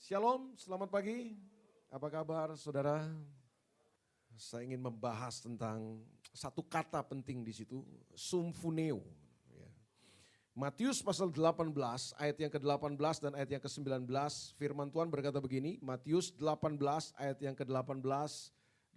Shalom, selamat pagi. Apa kabar saudara? Saya ingin membahas tentang satu kata penting di situ, sumfuneo. Matius pasal 18 ayat yang ke-18 dan ayat yang ke-19, firman Tuhan berkata begini, Matius 18 ayat yang ke-18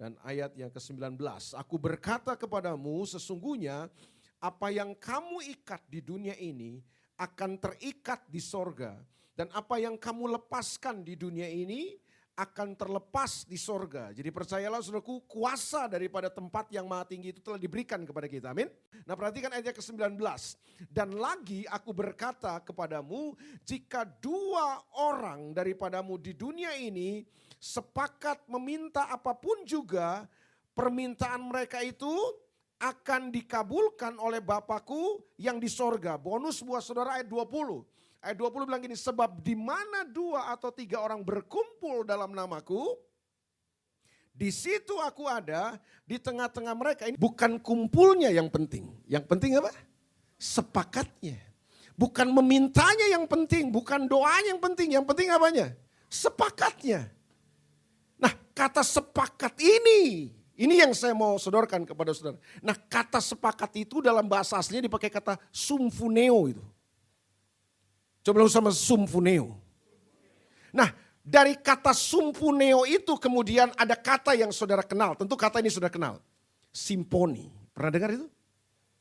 dan ayat yang ke-19. Aku berkata kepadamu, sesungguhnya apa yang kamu ikat di dunia ini akan terikat di sorga. Dan apa yang kamu lepaskan di dunia ini akan terlepas di sorga. Jadi percayalah saudaraku, kuasa daripada tempat yang maha tinggi itu telah diberikan kepada kita. Amin. Nah perhatikan ayat ke-19. Dan lagi aku berkata kepadamu, jika dua orang daripadamu di dunia ini sepakat meminta apapun juga, permintaan mereka itu akan dikabulkan oleh Bapakku yang di sorga. Bonus buat saudara ayat 20. Ayat 20 bilang gini, sebab di mana dua atau tiga orang berkumpul dalam namaku, di situ aku ada di tengah-tengah mereka. Ini bukan kumpulnya yang penting. Yang penting apa? Sepakatnya. Bukan memintanya yang penting, bukan doanya yang penting. Yang penting apanya? Sepakatnya. Nah, kata sepakat ini yang saya mau sodorkan kepada saudara. Nah, kata sepakat itu dalam bahasa aslinya dipakai kata sumfuneo itu. Coba langsung sama sumfuneo. Nah, dari kata sumfuneo itu kemudian ada kata yang saudara kenal. Tentu kata ini saudara kenal. Simfoni. Pernah dengar itu?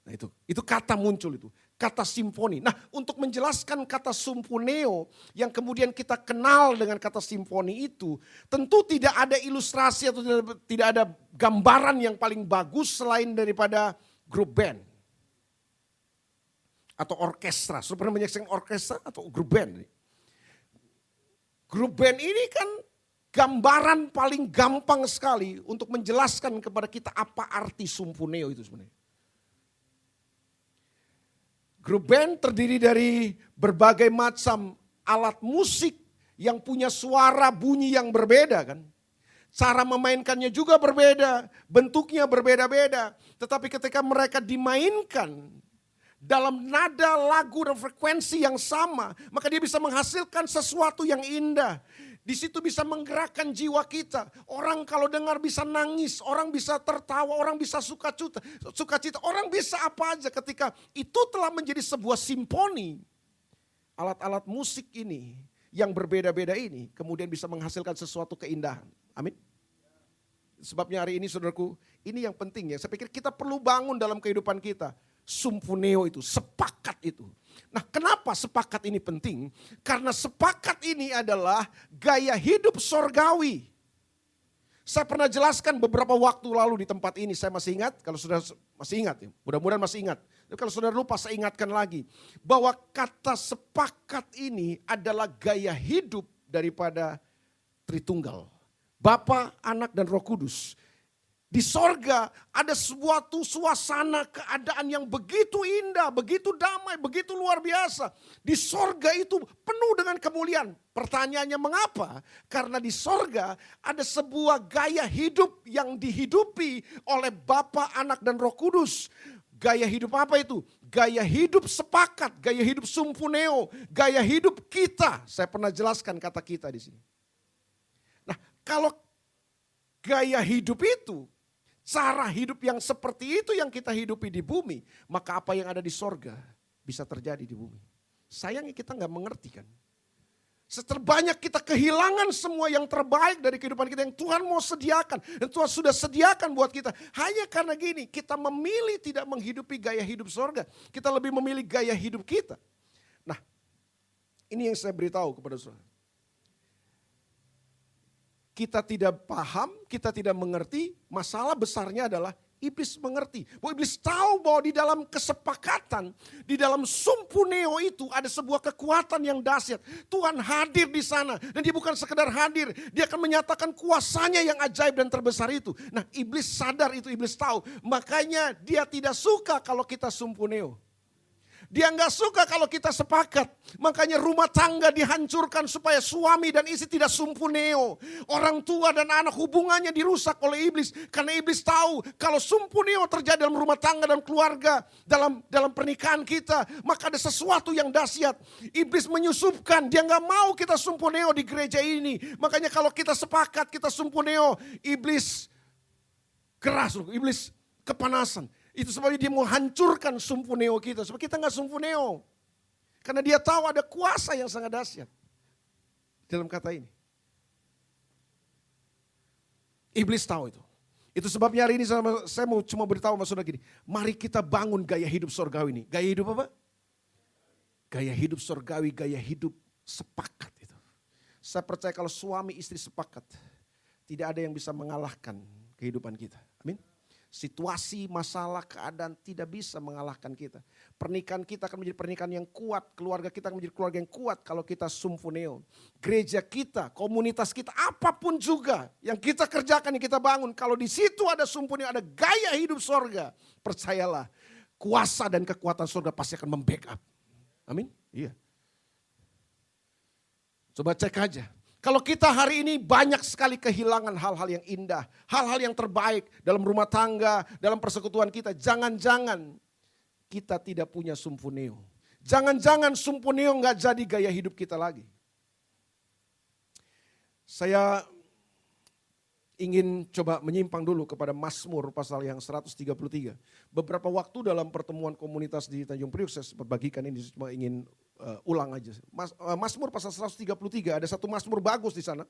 Nah itu kata muncul itu. Kata simfoni. Nah untuk menjelaskan kata sumfuneo yang kemudian kita kenal dengan kata simfoni itu. Tentu tidak ada ilustrasi atau tidak ada gambaran yang paling bagus selain daripada grup band. Atau orkestra, sudah pernah menyaksikan orkestra atau grup band? Grup band ini kan gambaran paling gampang sekali untuk menjelaskan kepada kita apa arti sumfuneo itu sebenarnya. Grup band terdiri dari berbagai macam alat musik yang punya suara bunyi yang berbeda kan. Cara memainkannya juga berbeda, bentuknya berbeda-beda. Tetapi ketika mereka dimainkan dalam nada, lagu, dan frekuensi yang sama, maka dia bisa menghasilkan sesuatu yang indah. Di situ bisa menggerakkan jiwa kita. Orang kalau dengar bisa nangis, orang bisa tertawa, orang bisa sukacita, orang bisa apa aja ketika itu telah menjadi sebuah simfoni. Alat-alat musik ini yang berbeda-beda ini kemudian bisa menghasilkan sesuatu keindahan. Amin. Sebabnya hari ini saudaraku, ini yang penting ya. Saya pikir kita perlu bangun dalam kehidupan kita. Sumfuneo itu, sepakat itu. Nah kenapa sepakat ini penting? Karena sepakat ini adalah gaya hidup sorgawi. Saya pernah jelaskan beberapa waktu lalu di tempat ini, saya masih ingat, kalau saudara masih ingat ya, mudah-mudahan masih ingat. Kalau saudara lupa saya ingatkan lagi. Bahwa kata sepakat ini adalah gaya hidup daripada Tritunggal. Bapa, Anak, dan Roh Kudus. Di sorga ada suatu suasana keadaan yang begitu indah, begitu damai, begitu luar biasa. Di sorga itu penuh dengan kemuliaan. Pertanyaannya mengapa? Karena di sorga ada sebuah gaya hidup yang dihidupi oleh Bapa, Anak, dan Roh Kudus. Gaya hidup apa itu? Gaya hidup sepakat, gaya hidup sumfuneo, gaya hidup kita. Saya pernah jelaskan kata kita di sini. Nah kalau gaya hidup itu, cara hidup yang seperti itu yang kita hidupi di bumi, maka apa yang ada di sorga bisa terjadi di bumi. Sayangnya kita nggak mengerti kan. Seterbanyak kita kehilangan semua yang terbaik dari kehidupan kita yang Tuhan mau sediakan. Dan Tuhan sudah sediakan buat kita. Hanya karena gini, kita memilih tidak menghidupi gaya hidup sorga. Kita lebih memilih gaya hidup kita. Nah, ini yang saya beritahu kepada saudara. Kita tidak paham, kita tidak mengerti, masalah besarnya adalah iblis mengerti. Bahwa iblis tahu bahwa di dalam kesepakatan, di dalam sumfuneo itu ada sebuah kekuatan yang dahsyat. Tuhan hadir di sana dan dia bukan sekedar hadir, dia akan menyatakan kuasanya yang ajaib dan terbesar itu. Nah iblis sadar itu, iblis tahu. Makanya dia tidak suka kalau kita sumfuneo. Dia nggak suka kalau kita sepakat. Makanya rumah tangga dihancurkan supaya suami dan istri tidak sumpuneo. Orang tua dan anak hubungannya dirusak oleh iblis. Karena iblis tahu kalau sumpuneo terjadi dalam rumah tangga dan keluarga, dalam pernikahan kita, maka ada sesuatu yang dahsyat. Iblis menyusupkan, dia nggak mau kita sumpuneo di gereja ini. Makanya kalau kita sepakat, kita sumpuneo, iblis keras, iblis kepanasan. Itu sebabnya dia mau hancurkan sumpuneo kita. Supaya kita gak sumpuneo. Karena dia tahu ada kuasa yang sangat dahsyat dalam kata ini. Iblis tahu itu. Itu sebabnya hari ini saya mau cuma beritahu sama saudara gini. Mari kita bangun gaya hidup surgawi ini. Gaya hidup apa? Gaya hidup surgawi, gaya hidup sepakat itu. Saya percaya kalau suami istri sepakat, tidak ada yang bisa mengalahkan kehidupan kita. Amin. Situasi, masalah, keadaan tidak bisa mengalahkan kita. Pernikahan kita akan menjadi pernikahan yang kuat. Keluarga kita akan menjadi keluarga yang kuat kalau kita sumpuneo. Gereja kita, komunitas kita, apapun juga yang kita kerjakan, yang kita bangun. Kalau di situ ada sumpuneo, ada gaya hidup sorga. Percayalah, kuasa dan kekuatan sorga pasti akan membackup. Amin? Iya. Coba cek aja. Kalau kita hari ini banyak sekali kehilangan hal-hal yang indah, hal-hal yang terbaik dalam rumah tangga, dalam persekutuan kita. Jangan-jangan kita tidak punya sumpuneo. Jangan-jangan sumpuneo nggak jadi gaya hidup kita lagi. Saya ingin coba menyimpang dulu kepada Mazmur pasal yang 133. Beberapa waktu dalam pertemuan komunitas di Tanjung Priok saya bagikan ini, cuma ingin ulang aja. Mazmur pasal 133, ada satu Mazmur bagus di sana.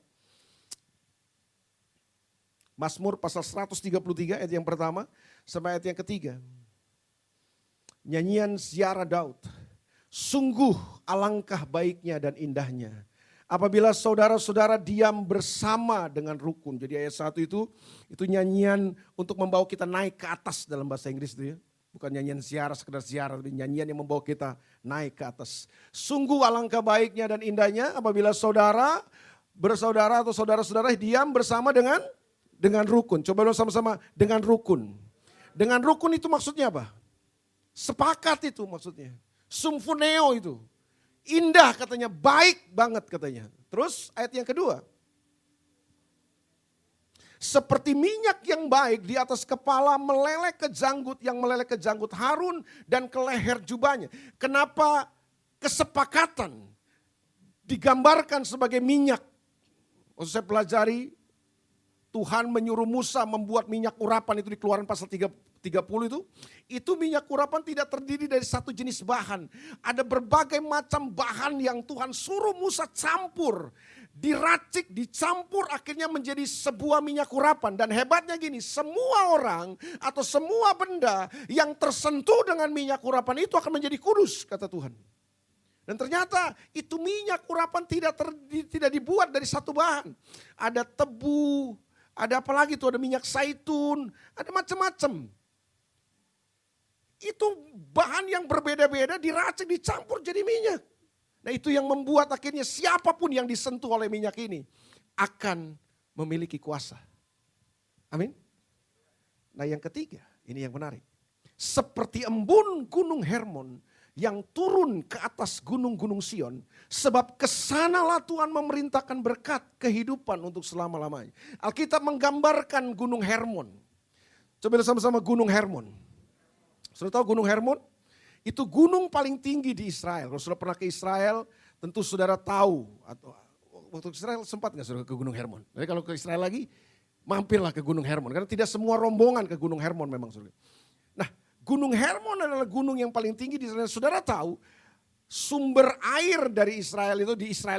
Mazmur pasal 133 ayat yang pertama sampai ayat yang ketiga. Nyanyian ziarah Daud. Sungguh alangkah baiknya dan indahnya apabila saudara-saudara diam bersama dengan rukun. Jadi ayat 1 itu nyanyian untuk membawa kita naik ke atas dalam bahasa Inggris itu ya. Bukan nyanyian ziarah, sekedar ziarah, tapi nyanyian yang membawa kita naik ke atas. Sungguh alangkah baiknya dan indahnya apabila bersaudara atau saudara-saudara diam bersama dengan rukun. Coba dong sama-sama, dengan rukun. Dengan rukun itu maksudnya apa? Sepakat itu maksudnya. Sumpuneo itu. Indah katanya, baik banget katanya. Terus ayat yang kedua. Seperti minyak yang baik di atas kepala meleleh ke janggut, yang meleleh ke janggut Harun dan ke leher jubahnya. Kenapa kesepakatan digambarkan sebagai minyak? Waktu saya pelajari, Tuhan menyuruh Musa membuat minyak urapan itu di Keluaran pasal 30 itu minyak urapan tidak terdiri dari satu jenis bahan. Ada berbagai macam bahan yang Tuhan suruh Musa campur. Diracik, dicampur akhirnya menjadi sebuah minyak urapan. Dan hebatnya gini, semua orang atau semua benda yang tersentuh dengan minyak urapan itu akan menjadi kudus, kata Tuhan. Dan ternyata itu minyak urapan tidak dibuat dari satu bahan. Ada tebu, ada apa lagi tuh, ada minyak zaitun, ada macam-macam. Itu bahan yang berbeda-beda diracik, dicampur jadi minyak. Nah itu yang membuat akhirnya siapapun yang disentuh oleh minyak ini akan memiliki kuasa. Amin. Nah yang ketiga, ini yang menarik. Seperti embun gunung Hermon yang turun ke atas gunung-gunung Sion. Sebab kesanalah Tuhan memerintahkan berkat kehidupan untuk selama-lamanya. Alkitab menggambarkan gunung Hermon. Coba sama-sama gunung Hermon. Saudara tahu gunung Hermon? Itu gunung paling tinggi di Israel. Kalau saudara pernah ke Israel, tentu saudara tahu. Atau waktu ke Israel sempat nggak saudara ke gunung Hermon? Jadi kalau ke Israel lagi, mampirlah ke gunung Hermon. Karena tidak semua rombongan ke gunung Hermon memang saudara. Nah, gunung Hermon adalah gunung yang paling tinggi di Israel. Saudara tahu, sumber air dari Israel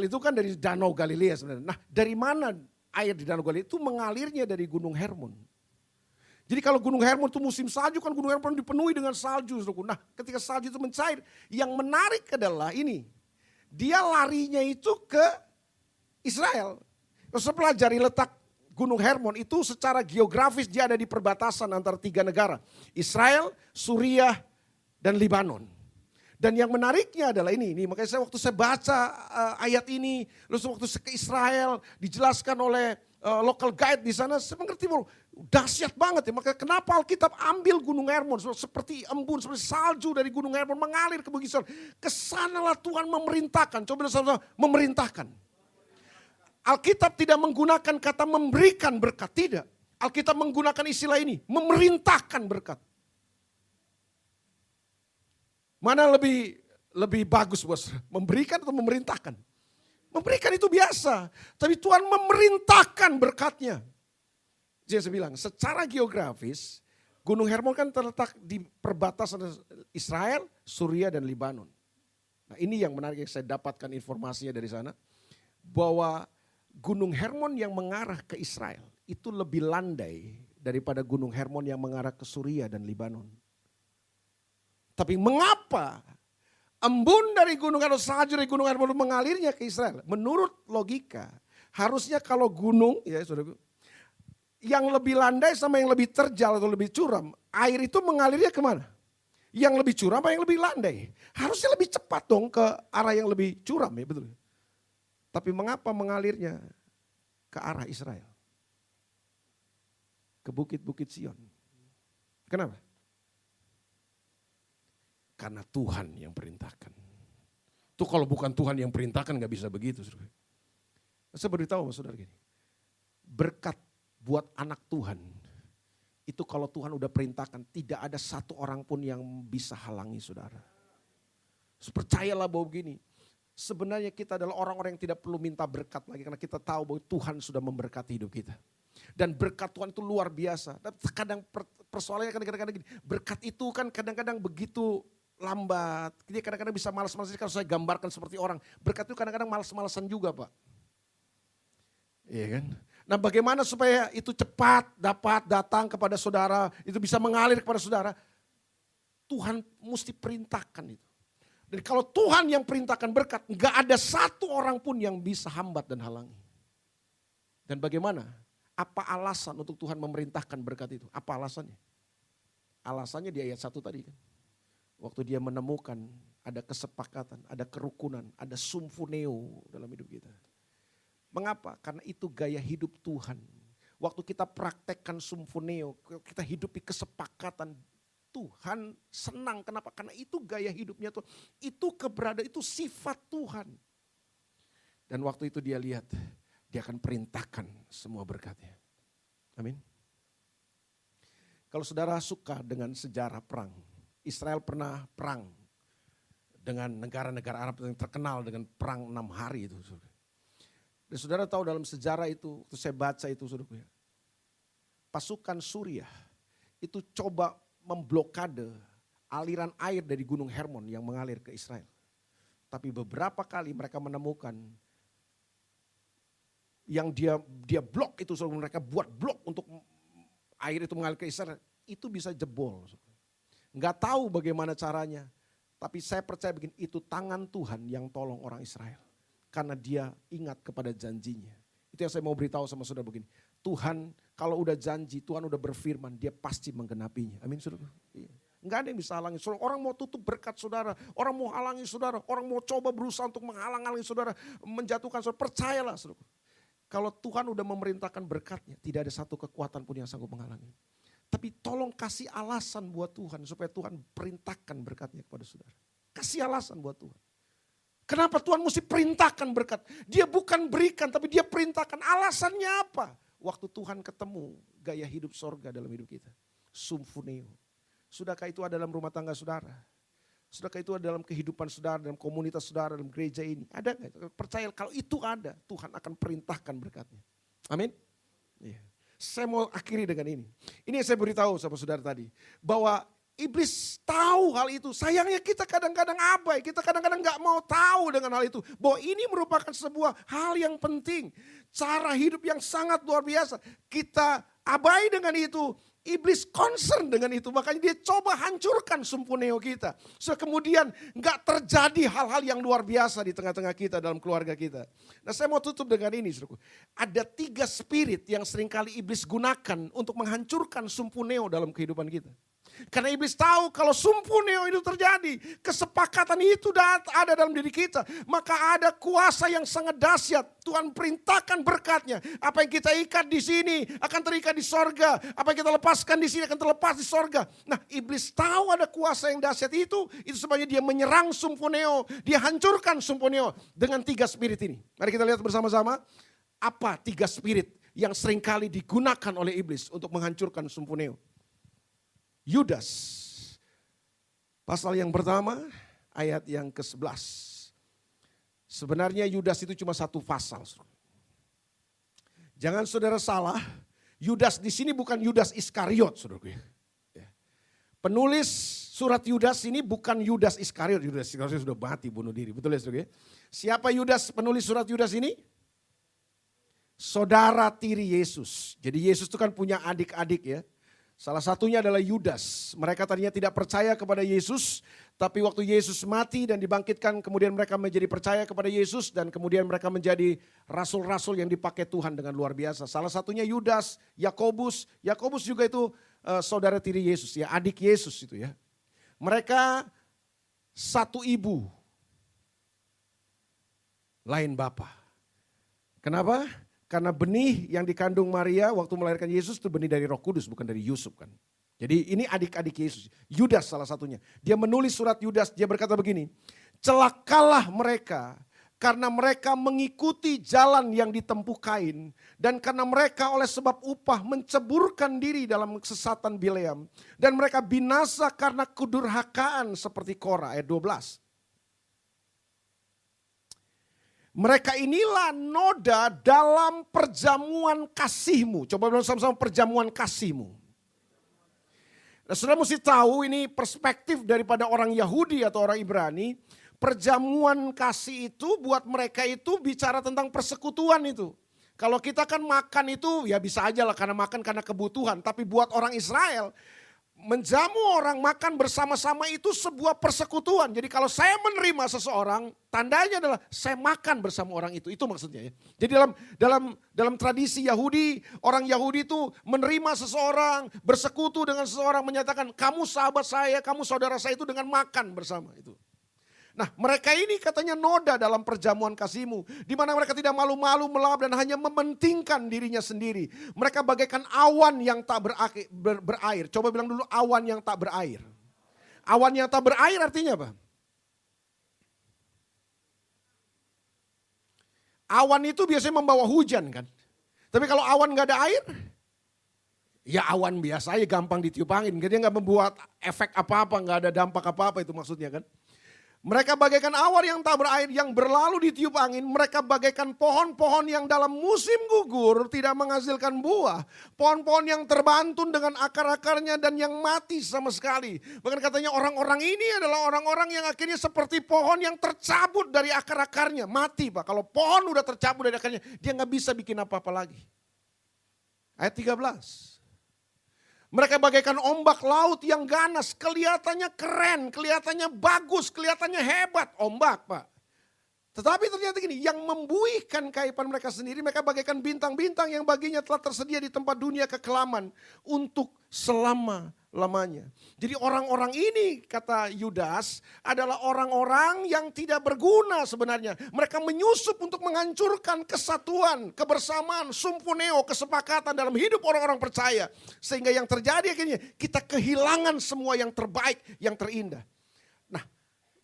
itu kan dari Danau Galilea sebenarnya. Nah, dari mana air di Danau Galilea itu mengalirnya dari gunung Hermon. Jadi kalau gunung Hermon itu musim salju kan gunung Hermon dipenuhi dengan salju. Nah ketika salju itu mencair, yang menarik adalah ini. Dia larinya itu ke Israel. Kalau saya pelajari letak gunung Hermon itu secara geografis dia ada di perbatasan antara tiga negara. Israel, Suriah, dan Libanon. Dan yang menariknya adalah ini makanya waktu saya baca ayat ini, terus waktu saya ke Israel dijelaskan oleh local guide di sana, saya mengerti bahwa dahsyat banget ya. Maka kenapa Alkitab ambil Gunung Hermon seperti embun, seperti salju dari Gunung Hermon mengalir ke Bukit Sion. Kesanalah Tuhan memerintahkan, coba sama memerintahkan. Alkitab tidak menggunakan kata memberikan berkat, tidak. Alkitab menggunakan istilah ini, memerintahkan berkat. Mana lebih bagus bos, memberikan atau memerintahkan? Memberikan itu biasa, tapi Tuhan memerintahkan berkatnya. Jadi saya bilang, secara geografis, Gunung Hermon kan terletak di perbatasan Israel, Suria, dan Libanon. Nah ini yang menarik yang saya dapatkan informasinya dari sana, bahwa Gunung Hermon yang mengarah ke Israel itu lebih landai daripada Gunung Hermon yang mengarah ke Suria dan Libanon. Tapi mengapa embun dari Gunung Hermon, salju dari Gunung Hermon mengalirnya ke Israel? Menurut logika, harusnya kalau gunung, ya saudara, yang lebih landai sama yang lebih terjal atau lebih curam, air itu mengalirnya kemana? Yang lebih curam apa yang lebih landai? Harusnya lebih cepat dong ke arah yang lebih curam, ya betul. Tapi mengapa mengalirnya ke arah Israel? Ke bukit-bukit Sion. Kenapa? Karena Tuhan yang perintahkan. Itu kalau bukan Tuhan yang perintahkan gak bisa begitu. Saya beritahu sama saudara gini. Berkat buat anak Tuhan. Itu kalau Tuhan udah perintahkan tidak ada satu orang pun yang bisa halangi saudara. Percayalah bahwa begini. Sebenarnya kita adalah orang-orang yang tidak perlu minta berkat lagi. Karena kita tahu bahwa Tuhan sudah memberkati hidup kita. Dan berkat Tuhan itu luar biasa. Dan kadang persoalannya kadang-kadang gini. Berkat itu kan kadang-kadang begitu lambat. Dia kadang-kadang bisa malas-malasan. Kalau saya gambarkan seperti orang. Berkat itu kadang-kadang malas-malasan juga Pak. Iya kan? Nah bagaimana supaya itu cepat dapat datang kepada saudara. Itu bisa mengalir kepada saudara. Tuhan mesti perintahkan itu. Dan kalau Tuhan yang perintahkan berkat. Enggak ada satu orang pun yang bisa hambat dan halangi. Dan bagaimana? Apa alasan untuk Tuhan memerintahkan berkat itu? Apa alasannya? Alasannya di ayat 1 tadi kan. Waktu dia menemukan ada kesepakatan, ada kerukunan, ada sumfuneo dalam hidup kita. Mengapa? Karena itu gaya hidup Tuhan. Waktu kita praktekkan sumfuneo, kita hidupi kesepakatan, Tuhan senang. Kenapa? Karena itu gaya hidupnya Tuhan. Itu keberadaan, itu sifat Tuhan. Dan waktu itu dia lihat, dia akan perintahkan semua berkatnya. Amin. Kalau saudara suka dengan sejarah perang, Israel pernah perang dengan negara-negara Arab yang terkenal dengan perang 6 hari itu. Dan saudara tahu dalam sejarah itu, waktu saya baca itu saudara, pasukan Suriah itu coba memblokade aliran air dari Gunung Hermon yang mengalir ke Israel. Tapi beberapa kali mereka menemukan yang dia blok itu, mereka buat blok untuk air itu mengalir ke Israel, itu bisa jebol. Enggak tahu bagaimana caranya, tapi saya percaya begini, itu tangan Tuhan yang tolong orang Israel. Karena dia ingat kepada janjinya. Itu yang saya mau beritahu sama saudara begini. Tuhan kalau udah janji, Tuhan udah berfirman, dia pasti menggenapinya. Amin saudara. Iya. Enggak ada yang bisa halangi. Orang mau tutup berkat saudara, orang mau halangi saudara, orang mau coba berusaha untuk menghalang-halangi saudara, menjatuhkan saudara. Percayalah saudara. Kalau Tuhan udah memerintahkan berkatnya, tidak ada satu kekuatan pun yang sanggup menghalangi. Tapi tolong kasih alasan buat Tuhan supaya Tuhan perintahkan berkatnya kepada saudara. Kasih alasan buat Tuhan. Kenapa Tuhan mesti perintahkan berkat? Dia bukan berikan tapi dia perintahkan. Alasannya apa? Waktu Tuhan ketemu gaya hidup sorga dalam hidup kita. Sumfuneo. Sudahkah itu ada dalam rumah tangga saudara? Sudahkah itu ada dalam kehidupan saudara, dalam komunitas saudara, dalam gereja ini? Ada nggak? Percaya kalau itu ada, Tuhan akan perintahkan berkatnya. Amin? Iya. Saya mau akhiri dengan ini. Ini yang saya beritahu sama saudara tadi. Bahwa iblis tahu hal itu. Sayangnya kita kadang-kadang abai. Kita kadang-kadang gak mau tahu dengan hal itu. Bahwa ini merupakan sebuah hal yang penting. Cara hidup yang sangat luar biasa. Kita abai dengan itu. Iblis concern dengan itu. Makanya dia coba hancurkan sumpuneo kita. So kemudian gak terjadi hal-hal yang luar biasa di tengah-tengah kita dalam keluarga kita. Nah saya mau tutup dengan ini. Saudaraku. Ada 3 spirit yang seringkali iblis gunakan untuk menghancurkan sumpuneo dalam kehidupan kita. Karena iblis tahu kalau sumpuneo itu terjadi, kesepakatan itu ada dalam diri kita, maka ada kuasa yang sangat dahsyat. Tuhan perintahkan berkatnya. Apa yang kita ikat di sini akan terikat di sorga. Apa yang kita lepaskan di sini akan terlepas di sorga. Nah, iblis tahu ada kuasa yang dahsyat itu sebabnya dia menyerang sumpuneo, dia hancurkan sumpuneo dengan 3 spirit ini. Mari kita lihat bersama-sama apa 3 spirit yang seringkali digunakan oleh iblis untuk menghancurkan sumpuneo. Yudas, pasal yang pertama, ayat yang ke-11. Sebenarnya Yudas itu cuma 1 pasal. Jangan saudara salah, Yudas di sini bukan Yudas Iskariot, saudaraku. Penulis surat Yudas ini bukan Yudas Iskariot. Yudas Iskariot sudah mati, bunuh diri. Betul ya, saudara? Siapa Yudas penulis surat Yudas ini? Saudara tiri Yesus. Jadi Yesus itu kan punya adik-adik ya. Salah satunya adalah Yudas. Mereka tadinya tidak percaya kepada Yesus, tapi waktu Yesus mati dan dibangkitkan, kemudian mereka menjadi percaya kepada Yesus dan kemudian mereka menjadi rasul-rasul yang dipakai Tuhan dengan luar biasa. Salah satunya Yudas, Yakobus. Yakobus juga itu saudara tiri Yesus, ya adik Yesus itu ya. Mereka satu ibu, lain bapa. Kenapa? Karena benih yang dikandung Maria waktu melahirkan Yesus itu benih dari Roh Kudus, bukan dari Yusuf kan. Jadi ini adik-adik Yesus. Yudas salah satunya. Dia menulis surat Yudas, dia berkata begini. Celakalah mereka karena mereka mengikuti jalan yang ditempuh Kain. Dan karena mereka oleh sebab upah menceburkan diri dalam kesesatan Bileam. Dan mereka binasa karena kedurhakaan seperti Korah, ayat 12. Mereka inilah noda dalam perjamuan kasihmu. Coba bilang sama-sama perjamuan kasihmu. Nah, saudara mesti tahu ini perspektif daripada orang Yahudi atau orang Ibrani. Perjamuan kasih itu buat mereka itu bicara tentang persekutuan itu. Kalau kita kan makan itu ya bisa aja lah karena makan karena kebutuhan. Tapi buat orang Israel menjamu orang makan bersama-sama itu sebuah persekutuan. Jadi kalau saya menerima seseorang, tandanya adalah saya makan bersama orang itu. Itu maksudnya ya. Jadi dalam tradisi Yahudi, orang Yahudi itu menerima seseorang, bersekutu dengan seseorang, menyatakan kamu sahabat saya, kamu saudara saya itu dengan makan bersama itu. Nah, mereka ini katanya noda dalam perjamuan kasihmu. Di mana mereka tidak malu-malu melap dan hanya mementingkan dirinya sendiri. Mereka bagaikan awan yang tak berair. Coba bilang dulu awan yang tak berair. Awan yang tak berair artinya apa? Awan itu biasanya membawa hujan kan. Tapi kalau awan gak ada air, ya awan biasa aja gampang ditiup angin. Dia gak membuat efek apa-apa, gak ada dampak apa-apa itu maksudnya kan. Mereka bagaikan awan yang tak berair, yang berlalu ditiup angin. Mereka bagaikan pohon-pohon yang dalam musim gugur tidak menghasilkan buah. Pohon-pohon yang terbantun dengan akar-akarnya dan yang mati sama sekali. Bahkan katanya orang-orang ini adalah orang-orang yang akhirnya seperti pohon yang tercabut dari akar-akarnya. Mati Pak, kalau pohon udah tercabut dari akarnya, dia gak bisa bikin apa-apa lagi. Ayat 13. Mereka bagaikan ombak laut yang ganas, kelihatannya keren, kelihatannya bagus, kelihatannya hebat ombak Pak. Tetapi ternyata gini, yang membuihkan kaipan mereka sendiri, mereka bagaikan bintang-bintang yang baginya telah tersedia di tempat dunia kekelaman untuk selama-lamanya. Jadi orang-orang ini kata Yudas adalah orang-orang yang tidak berguna sebenarnya. Mereka menyusup untuk menghancurkan kesatuan, kebersamaan, sumpuneo, kesepakatan dalam hidup orang-orang percaya. Sehingga yang terjadi akhirnya kita kehilangan semua yang terbaik, yang terindah. Nah,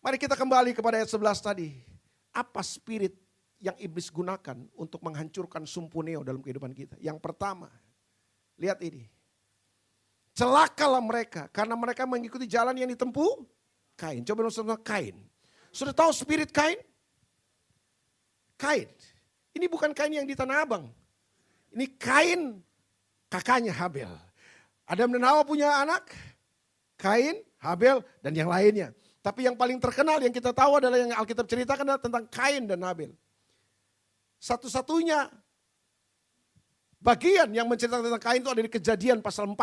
mari kita kembali kepada ayat 11 tadi. Apa spirit yang iblis gunakan untuk menghancurkan sumpuneo dalam kehidupan kita? Yang pertama, lihat ini. Celakalah mereka karena mereka mengikuti jalan yang ditempuh Kain. Coba sama Kain. Sudah tahu spirit Kain? Kain. Ini bukan Kain yang di Tanah Abang. Ini Kain kakaknya Habel. Adam dan Hawa punya anak. Kain, Habel, dan yang lainnya. Tapi yang paling terkenal yang kita tahu adalah yang Alkitab ceritakan adalah tentang Kain dan Habel. Satu-satunya bagian yang menceritakan tentang Kain itu ada di Kejadian pasal 4.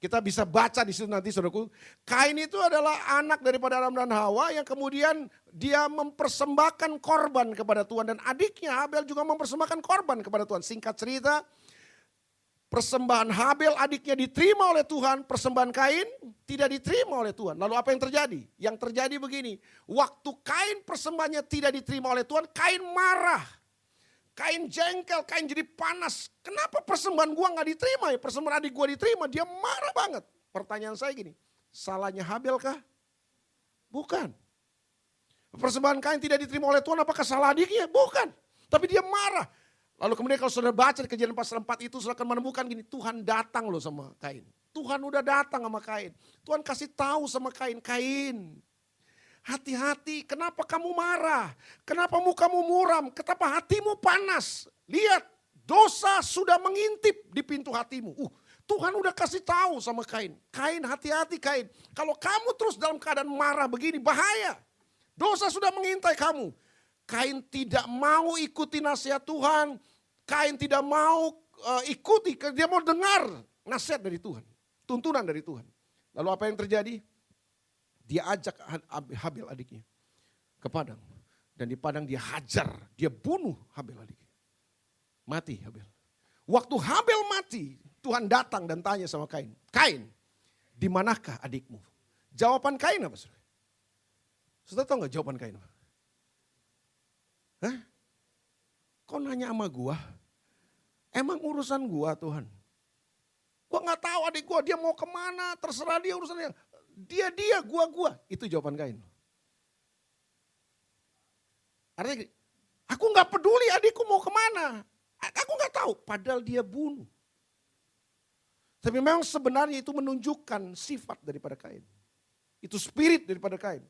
Kita bisa baca di situ nanti saudaraku. Kain itu adalah anak daripada Adam dan Hawa yang kemudian dia mempersembahkan korban kepada Tuhan. Dan adiknya Habel juga mempersembahkan korban kepada Tuhan. Singkat cerita, Persembahan Habel adiknya diterima oleh Tuhan, persembahan Kain tidak diterima oleh Tuhan. Lalu apa yang terjadi? Yang terjadi begini, waktu Kain persembahannya tidak diterima oleh Tuhan, Kain marah. Kain jengkel, Kain jadi panas. Kenapa persembahan gua gak diterima ya? Persembahan adik gua diterima, dia marah banget. Pertanyaan saya gini, salahnya Habel kah? Bukan. Persembahan Kain tidak diterima oleh Tuhan, apakah salah adiknya? Bukan. Tapi dia marah. Lalu kemudian kalau saudara baca di Kejadian pasal 4 itu, saudara akan menemukan gini, Tuhan datang loh sama Kain. Tuhan udah datang sama Kain. Tuhan kasih tahu sama Kain, Kain, hati-hati, kenapa kamu marah? Kenapa mukamu muram? Kenapa hatimu panas? Lihat, dosa sudah mengintip di pintu hatimu. Tuhan udah kasih tahu sama Kain. Kain, hati-hati Kain. Kalau kamu terus dalam keadaan marah begini, bahaya. Dosa sudah mengintai kamu. Kain tidak mau ikuti nasihat Tuhan. Kain tidak mau ikuti, dia mau dengar nasihat dari Tuhan. Tuntunan dari Tuhan. Lalu apa yang terjadi? Dia ajak Habel adiknya ke padang. Dan di padang dia hajar, dia bunuh Habel adiknya. Mati Habel. Waktu Habel mati, Tuhan datang dan tanya sama Kain. Kain, di manakah adikmu? Jawaban Kain apa? Saudara tahu gak jawaban Kain? Hah? Kau nanya sama gua? Emang urusan gua Tuhan? Gua gak tahu adik gua dia mau kemana, terserah dia urusannya. Dia, gua. Itu jawaban Kain. Artinya aku gak peduli adikku mau kemana. Aku gak tahu, padahal dia bunuh. Tapi memang sebenarnya itu menunjukkan sifat daripada Kain. Itu spirit daripada Kain.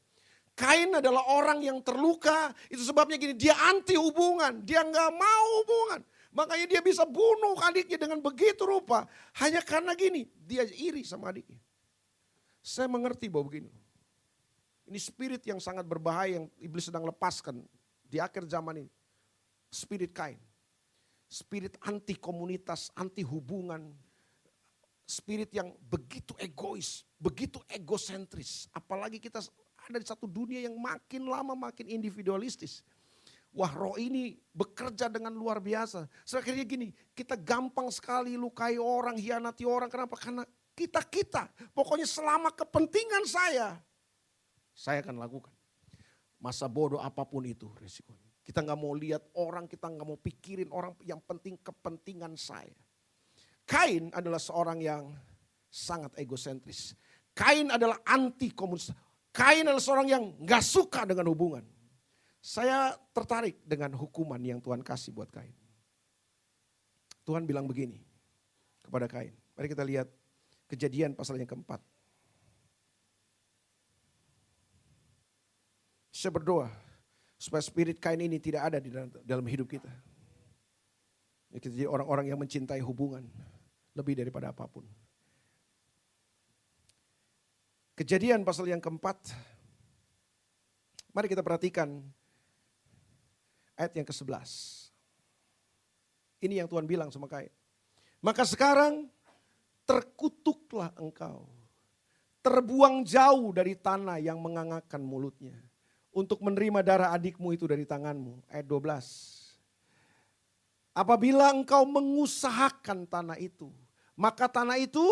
Kain adalah orang yang terluka, itu sebabnya gini, dia anti hubungan, dia gak mau hubungan. Makanya dia bisa bunuh adiknya dengan begitu rupa, hanya karena gini, dia iri sama adiknya. Saya mengerti bahwa begini, ini spirit yang sangat berbahaya yang iblis sedang lepaskan di akhir zaman ini. Spirit Kain, spirit anti komunitas, anti hubungan, spirit yang begitu egois, begitu egosentris. Apalagi kita ada di satu dunia yang makin lama makin individualistis. Wah, roh ini bekerja dengan luar biasa. Sebenarnya gini, kita gampang sekali lukai orang, hianati orang. Kenapa? Karena kita. Pokoknya selama kepentingan saya akan lakukan. Masa bodoh apapun itu resikonya. Kita gak mau lihat orang, kita gak mau pikirin orang, yang penting kepentingan saya. Kain adalah seorang yang sangat egosentris. Kain adalah anti komunis. Kain adalah seorang yang gak suka dengan hubungan. Saya tertarik dengan hukuman yang Tuhan kasih buat Kain. Tuhan bilang begini kepada Kain. Mari kita lihat Kejadian pasal yang keempat. Saya berdoa supaya spirit Kain ini tidak ada di dalam hidup kita. Kita jadi orang-orang yang mencintai hubungan lebih daripada apapun. Kejadian pasal yang keempat. Mari kita perhatikan ayat yang ke-11. Ini yang Tuhan bilang sama Kain. Maka sekarang terkutuklah engkau. Terbuang jauh dari tanah yang mengangakkan mulutnya. Untuk menerima darah adikmu itu dari tanganmu. Ayat 12. Apabila engkau mengusahakan tanah itu, maka tanah itu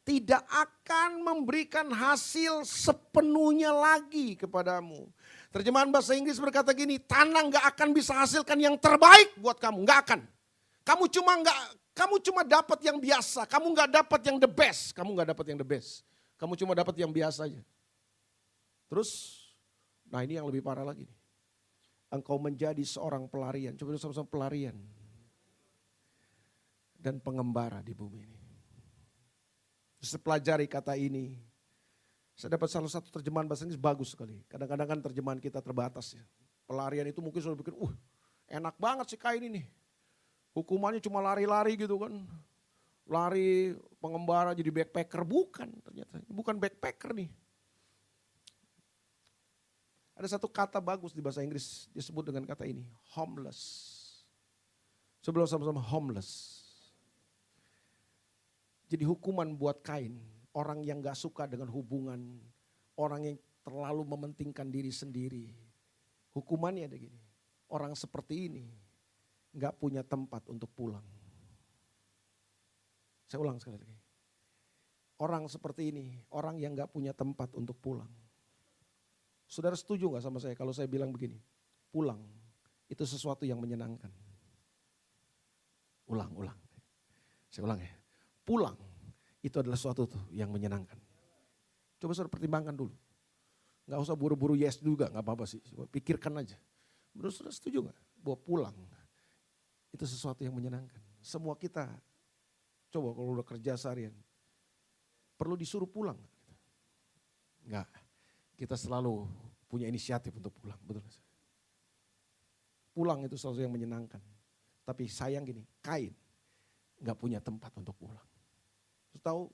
tidak akan memberikan hasil sepenuhnya lagi kepadamu. Terjemahan bahasa Inggris berkata gini, tanah gak akan bisa hasilkan yang terbaik buat kamu, gak akan. Kamu cuma dapat yang biasa, kamu gak dapat yang the best, Kamu cuma dapat yang biasa aja. Terus, nah ini yang lebih parah lagi. Engkau menjadi seorang pelarian, coba sama-sama pelarian. Dan pengembara di bumi ini. Saya pelajari kata ini. Saya dapat salah satu terjemahan bahasa Inggris bagus sekali. Kadang-kadang kan terjemahan kita terbatas ya. Pelarian itu mungkin sudah pikir, enak banget sih Kain ini. Hukumannya cuma lari-lari gitu kan. Lari pengembara jadi backpacker. Bukan ternyata. Bukan backpacker nih. Ada satu kata bagus di bahasa Inggris disebut dengan kata ini. Homeless. Sebelum sama-sama homeless. Jadi hukuman buat Kain, orang yang gak suka dengan hubungan, orang yang terlalu mementingkan diri sendiri. Hukumannya ada gini, orang seperti ini gak punya tempat untuk pulang. Saya ulang sekali lagi. Orang seperti ini, orang yang gak punya tempat untuk pulang. Saudara setuju gak sama saya kalau saya bilang begini? Pulang itu sesuatu yang menyenangkan. Ulang. Saya ulang ya. Pulang itu adalah sesuatu yang menyenangkan. Coba saudara pertimbangkan dulu. Gak usah buru-buru yes juga, gak apa-apa sih. Coba pikirkan aja. Menurut saudara setuju gak bahwa pulang itu sesuatu yang menyenangkan? Semua kita, coba kalau udah kerja seharian, perlu disuruh pulang? Enggak, kita selalu punya inisiatif untuk pulang, betul. Pulang itu sesuatu yang menyenangkan. Tapi sayang gini, Kain enggak punya tempat untuk pulang. Terus tahu,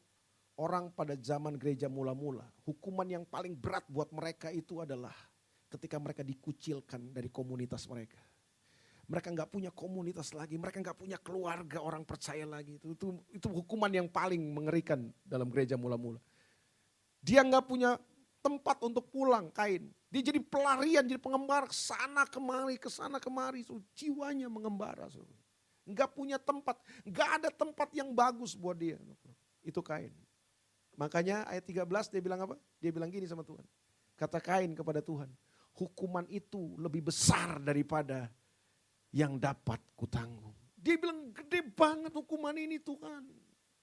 orang pada zaman gereja mula-mula, hukuman yang paling berat buat mereka itu adalah ketika mereka dikucilkan dari komunitas mereka. Mereka nggak punya komunitas lagi, mereka nggak punya keluarga orang percaya lagi. Itu hukuman yang paling mengerikan dalam gereja mula-mula. Dia nggak punya tempat untuk pulang, Kain. Dia jadi pelarian, jadi pengembara kesana kemari. So, jiwanya mengembara. So. Nggak punya tempat, nggak ada tempat yang bagus buat dia. Itu Kain. Makanya ayat 13 dia bilang apa? Dia bilang gini sama Tuhan. Kata Kain kepada Tuhan, hukuman itu lebih besar daripada yang dapat kutanggung. Dia bilang gede banget hukuman ini Tuhan.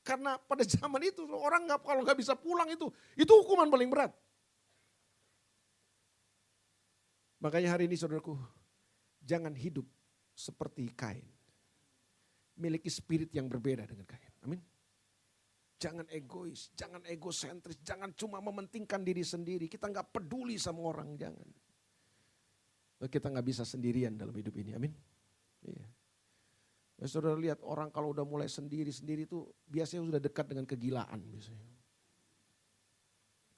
Karena pada zaman itu orang kalau nggak bisa pulang itu hukuman paling berat. Makanya hari ini saudaraku, jangan hidup seperti Kain. Miliki spirit yang berbeda dengan Kain. Amin. Jangan egois, jangan egosentris, jangan cuma mementingkan diri sendiri. Kita nggak peduli sama orang, jangan. Kita nggak bisa sendirian dalam hidup ini, amin. Iya. Ya, saudara lihat orang kalau udah mulai sendiri-sendiri itu biasanya sudah dekat dengan kegilaan biasanya.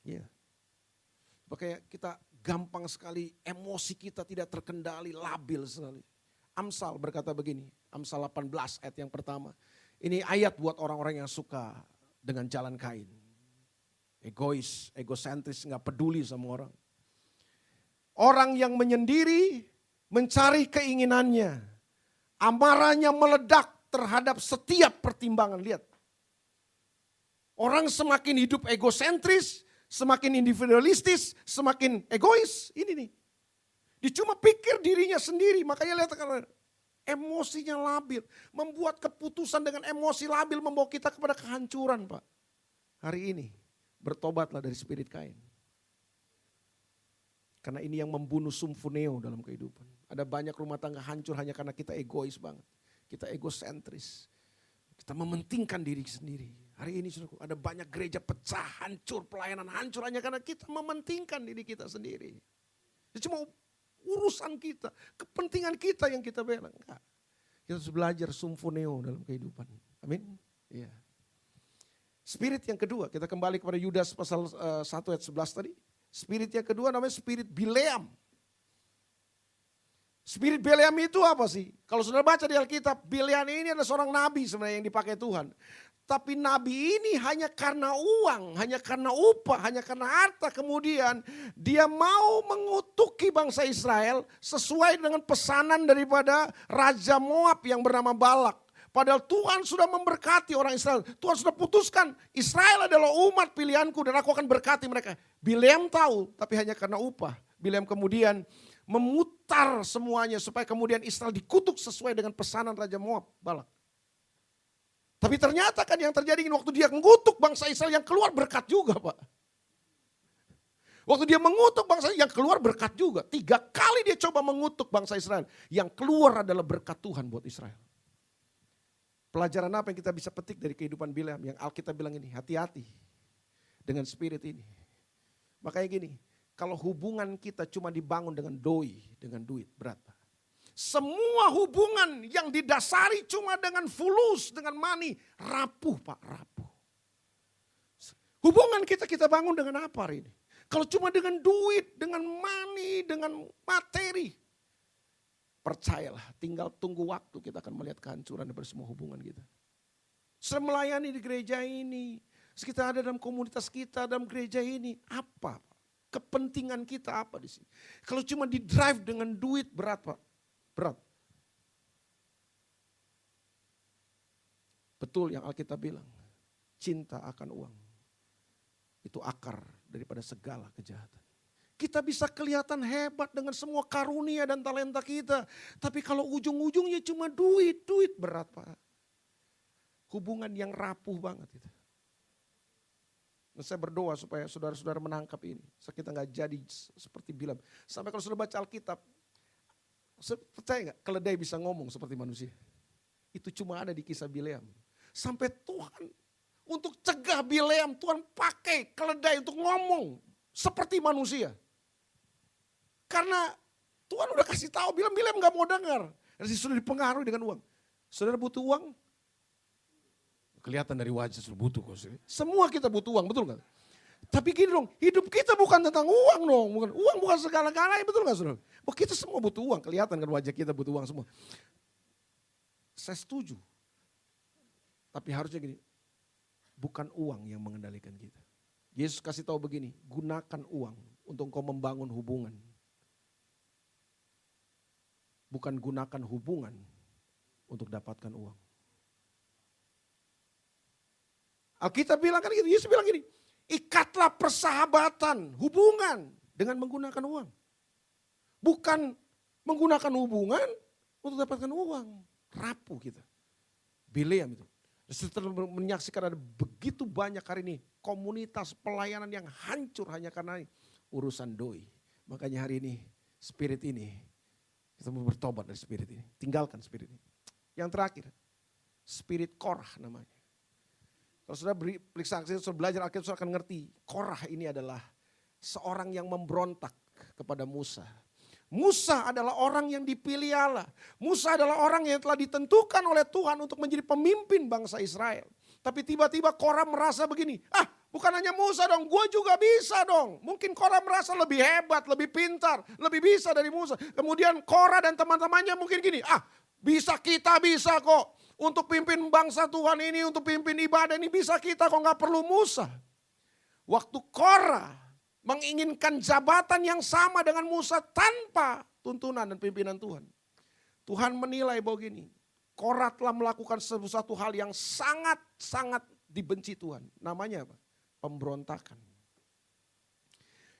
Iya. Makanya kita gampang sekali, emosi kita tidak terkendali, labil sekali. Amsal berkata begini, Amsal 18 ayat yang pertama. Ini ayat buat orang-orang yang suka dengan jalan Kain. Egois, egosentris, gak peduli sama orang. Orang yang menyendiri mencari keinginannya. Amarahnya meledak terhadap setiap pertimbangan. Lihat. Orang semakin hidup egosentris, semakin individualistis, semakin egois. Ini nih. Dia cuma pikir dirinya sendiri. Makanya lihat kan. Emosinya labil, membuat keputusan dengan emosi labil membawa kita kepada kehancuran, Pak. Hari ini bertobatlah dari spirit Kain. Karena ini yang membunuh sumfuneo dalam kehidupan. Ada banyak rumah tangga hancur hanya karena kita egois banget. Kita egosentris. Kita mementingkan diri sendiri. Hari ini ada banyak gereja pecah, hancur, pelayanan hancur hanya karena kita mementingkan diri kita sendiri. Itu cuma urusan kita, kepentingan kita yang kita bela. Enggak. Kita harus belajar sumfoneo dalam kehidupan. Amin. Iya. Spirit yang kedua, kita kembali kepada Yudas pasal 1 ayat 11 tadi. Spirit yang kedua namanya spirit Bileam. Spirit Bileam itu apa sih? Kalau saudara baca di Alkitab, Bileam ini adalah seorang nabi sebenarnya yang dipakai Tuhan. Tapi nabi ini hanya karena uang, hanya karena upah, hanya karena harta. Kemudian dia mau mengutuki bangsa Israel sesuai dengan pesanan daripada Raja Moab yang bernama Balak. Padahal Tuhan sudah memberkati orang Israel. Tuhan sudah putuskan Israel adalah umat pilihanku dan aku akan berkati mereka. Bileam tahu tapi hanya karena upah. Bileam kemudian memutar semuanya supaya kemudian Israel dikutuk sesuai dengan pesanan Raja Moab, Balak. Tapi ternyata kan yang terjadi waktu dia mengutuk bangsa Israel yang keluar berkat juga, Pak. Waktu dia mengutuk bangsa yang keluar berkat juga. 3 kali dia coba mengutuk bangsa Israel. Yang keluar adalah berkat Tuhan buat Israel. Pelajaran apa yang kita bisa petik dari kehidupan Bileam? Yang Alkitab bilang ini, hati-hati dengan spirit ini. Makanya gini, kalau hubungan kita cuma dibangun dengan doi, dengan duit, berat, Pak. Semua hubungan yang didasari cuma dengan fulus, dengan money, rapuh, Pak, rapuh. Hubungan kita bangun dengan apa hari ini? Kalau cuma dengan duit, dengan money, dengan materi, percayalah, tinggal tunggu waktu kita akan melihat kehancuran dari semua hubungan kita. Saya melayani di gereja ini, kita ada dalam komunitas kita, dalam gereja ini, apa? Kepentingan kita apa di sini? Kalau cuma di drive dengan duit, berat, Pak. Berat. Betul yang Alkitab bilang. cinta akan uang. Itu akar daripada segala kejahatan. Kita bisa kelihatan hebat dengan semua karunia dan talenta kita. Tapi kalau ujung-ujungnya cuma duit berat Pak. Hubungan yang rapuh banget itu. Nah, saya berdoa supaya saudara-saudara menangkap ini. Supaya kita gak jadi seperti Bilam. Sampai kalau sudah baca Alkitab, percaya gak keledai bisa ngomong seperti manusia? Itu cuma ada di kisah Bileam. Sampai Tuhan untuk cegah Bileam, Tuhan pakai keledai untuk ngomong seperti manusia. Karena Tuhan udah kasih tahu, Bileam gak mau dengar. Dan sudah dipengaruhi dengan uang. Saudara butuh uang? Kelihatan dari wajah sudah butuh kok. Semua kita butuh uang, betul gak? Tapi gini dong, hidup kita bukan tentang uang dong. Uang bukan segala-galanya, betul gak saudara? Kita semua butuh uang, kelihatan kan wajah kita butuh uang semua. Saya setuju. Tapi harusnya gini, bukan uang yang mengendalikan kita. Yesus kasih tahu begini, gunakan uang untuk kau membangun hubungan. Bukan gunakan hubungan untuk dapatkan uang. Alkitab bilang kan gitu, Yesus bilang gini, ikatlah persahabatan, hubungan dengan menggunakan uang. Bukan menggunakan hubungan untuk dapatkan uang. Rapuh kita. Bileam itu. Setelah menyaksikan ada begitu banyak hari ini komunitas pelayanan yang hancur hanya karena urusan doi. Makanya hari ini spirit ini, kita mau bertobat dari spirit ini. Tinggalkan spirit ini. Yang terakhir, spirit Korah namanya. Kalau sudah periksa, sudah belajar Alkitab, sudah akan ngerti. Korah ini adalah seorang yang memberontak kepada Musa. Musa adalah orang yang dipilih Allah. Musa adalah orang yang telah ditentukan oleh Tuhan untuk menjadi pemimpin bangsa Israel. Tapi tiba-tiba Korah merasa begini, bukan hanya Musa dong, gue juga bisa dong. Mungkin Korah merasa lebih hebat, lebih pintar, lebih bisa dari Musa. Kemudian Korah dan teman-temannya mungkin gini, kita bisa kok. Untuk pimpin bangsa Tuhan ini, untuk pimpin ibadah ini bisa kita kok, gak perlu Musa. Waktu Korah menginginkan jabatan yang sama dengan Musa tanpa tuntunan dan pimpinan Tuhan. Tuhan menilai bahwa gini, Korah telah melakukan sesuatu hal yang sangat-sangat dibenci Tuhan. Namanya apa? Pemberontakan.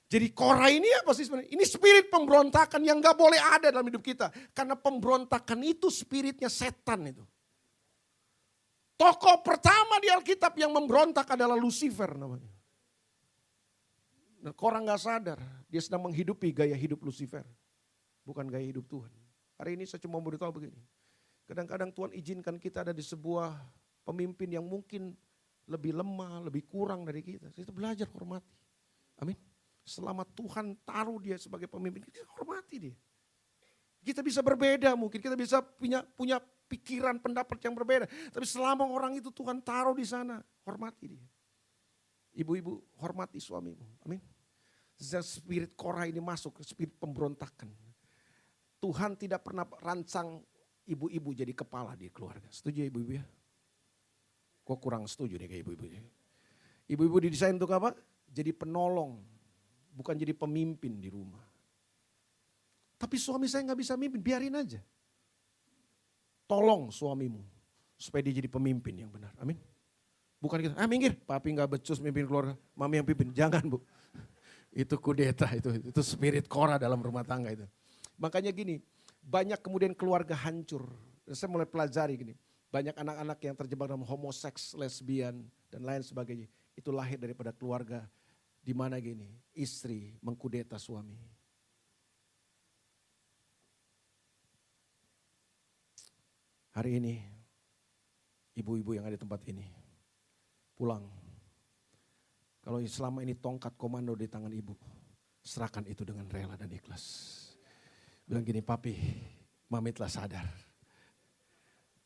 Jadi Korah ini apa sih sebenarnya? Ini spirit pemberontakan yang gak boleh ada dalam hidup kita. Karena pemberontakan itu spiritnya setan itu. Tokoh pertama di Alkitab yang memberontak adalah Lucifer namanya. Dan Korah gak sadar, dia sedang menghidupi gaya hidup Lucifer. Bukan gaya hidup Tuhan. Hari ini saya cuma mau beritahu begini. Kadang-kadang Tuhan izinkan kita ada di sebuah pemimpin yang mungkin lebih lemah, lebih kurang dari kita. Kita belajar hormati. Amin. Selama Tuhan taruh dia sebagai pemimpin, kita hormati dia. Kita bisa berbeda mungkin, kita bisa punya pikiran, pendapat yang berbeda. Tapi selama orang itu Tuhan taruh di sana, hormati dia. Ibu-ibu hormati suamimu, amin. Spirit Korah ini masuk ke spirit pemberontakan. Tuhan tidak pernah rancang ibu-ibu jadi kepala di keluarga. Setuju ya ibu-ibu ya? Kok kurang setuju nih kayak ibu-ibu. Ibu-ibu didesain untuk apa? Jadi penolong, bukan jadi pemimpin di rumah. Tapi suami saya gak bisa mimpin, biarin aja. Tolong suamimu supaya dia jadi pemimpin yang benar. Amin. Bukan kita, minggir, papi gak becus mimpin keluarga, mami yang pimpin. Jangan bu, itu kudeta, itu spirit Korah dalam rumah tangga itu. Makanya gini, banyak kemudian keluarga hancur. Dan saya mulai pelajari gini, banyak anak-anak yang terjebak dalam homoseks, lesbian, dan lain sebagainya. Itu lahir daripada keluarga di mana gini, istri mengkudeta suami. Hari ini, ibu-ibu yang ada di tempat ini, pulang. Kalau selama ini tongkat komando di tangan ibu, serahkan itu dengan rela dan ikhlas. Bilang gini, papi, mami telah sadar.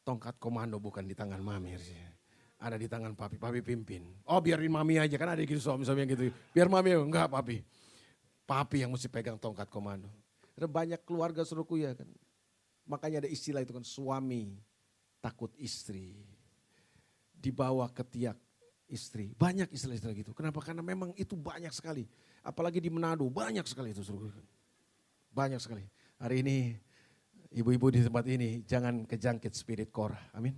Tongkat komando bukan di tangan mami, ada di tangan papi, papi pimpin. Oh biarin mami aja, kan ada gitu suami-suami yang gitu. Biar mami, enggak papi. Papi yang mesti pegang tongkat komando. Ada banyak keluarga suruhku ya kan. Makanya ada istilah itu kan, suami takut istri, dibawa ketiak istri. Banyak istilah-istilah gitu. Kenapa? Karena memang itu banyak sekali. Apalagi di Manado, banyak sekali itu. Banyak sekali. Hari ini ibu-ibu di tempat ini jangan kejangkit spirit Korah. Amin.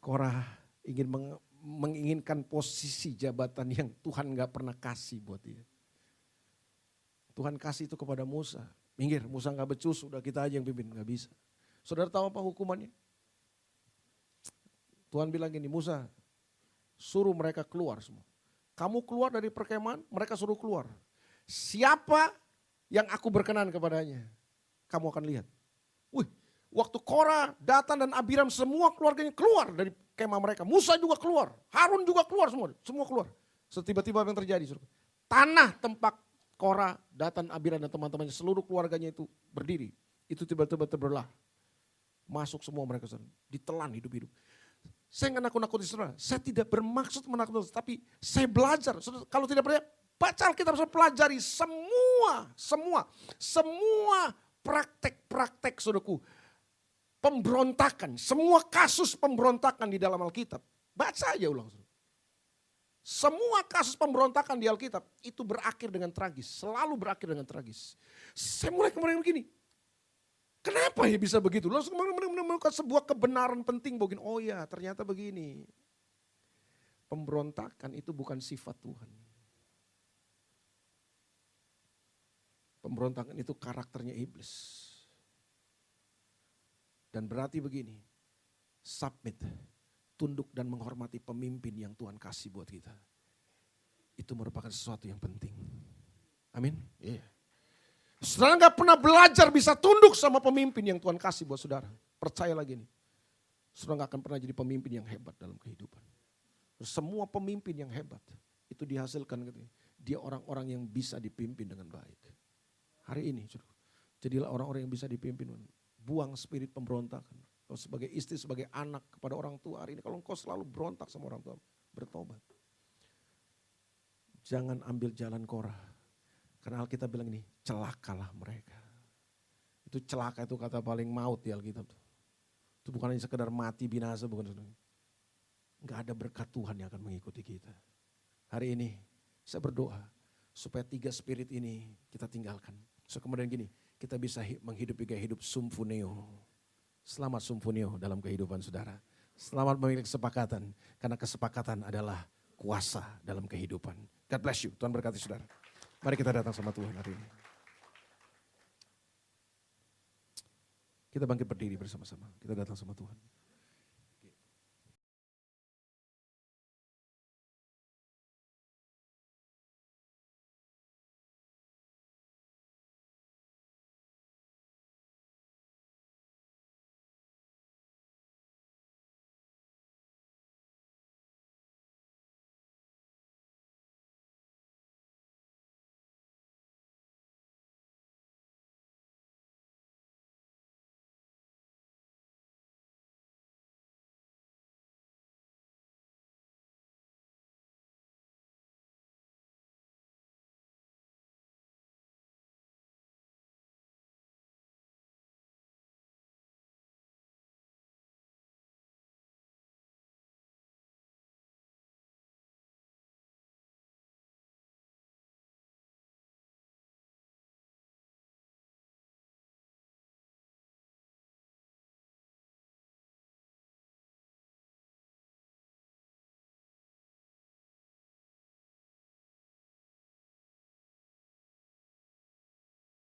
Korah ingin menginginkan posisi jabatan yang Tuhan gak pernah kasih buat dia. Tuhan kasih itu kepada Musa. Minggir, Musa gak becus, udah kita aja yang pimpin, gak bisa. Saudara tahu apa hukumannya? Tuhan bilang gini, Musa suruh mereka keluar semua. Kamu keluar dari perkemahan, mereka suruh keluar. Siapa yang aku berkenan kepadanya, kamu akan lihat. Wih, waktu Korah, Datan dan Abiram semua keluarganya keluar dari kemah mereka. Musa juga keluar, Harun juga keluar semua keluar. Tiba-tiba apa yang terjadi? Tanah tempat Korah, Datan, Abiram dan teman-temannya seluruh keluarganya itu berdiri. Itu tiba-tiba terbelah. Masuk semua mereka, ditelan hidup-hidup. Saya nggak nakut-nakuti saudara, saya tidak bermaksud menakut-nakuti, tapi saya belajar. Saudara, kalau tidak percaya, baca Alkitab, saya pelajari semua praktek-praktek saudaraku. Pemberontakan, semua kasus pemberontakan di dalam Alkitab. Baca aja ulang. Semua kasus pemberontakan di Alkitab itu berakhir dengan tragis. Selalu berakhir dengan tragis. Saya mulai kemarin begini. Kenapa ya bisa begitu? Lalu menemukan sebuah kebenaran penting. Oh ya ternyata begini. Pemberontakan itu bukan sifat Tuhan. Pemberontakan itu karakternya iblis. Dan berarti begini, submit, tunduk dan menghormati pemimpin yang Tuhan kasih buat kita. Itu merupakan sesuatu yang penting. Amin. Iya. Saudara gak pernah belajar bisa tunduk sama pemimpin yang Tuhan kasih buat saudara. Percaya lagi nih. Saudara gak akan pernah jadi pemimpin yang hebat dalam kehidupan. Semua pemimpin yang hebat itu dihasilkan gitu. Dia orang-orang yang bisa dipimpin dengan baik. Hari ini jadilah orang-orang yang bisa dipimpin. Buang spirit pemberontakan. Kau sebagai istri, sebagai anak kepada orang tua hari ini. Kalau engkau selalu berontak sama orang tua, bertobat. Jangan ambil jalan Korah. Karena Alkitab bilang ini, celakalah mereka. Itu celaka itu kata paling maut di Alkitab. Itu bukan hanya sekedar mati binasa, bukan. Enggak ada berkat Tuhan yang akan mengikuti kita. Hari ini saya berdoa supaya 3 spirit ini kita tinggalkan. So kemudian gini, kita bisa menghidupi gaya hidup sumfuneo. Selamat sumfuneo dalam kehidupan saudara. Selamat memiliki kesepakatan. Karena kesepakatan adalah kuasa dalam kehidupan. God bless you. Tuhan berkati saudara. Mari kita datang sama Tuhan hari ini. Kita bangkit berdiri bersama-sama. Kita datang sama Tuhan.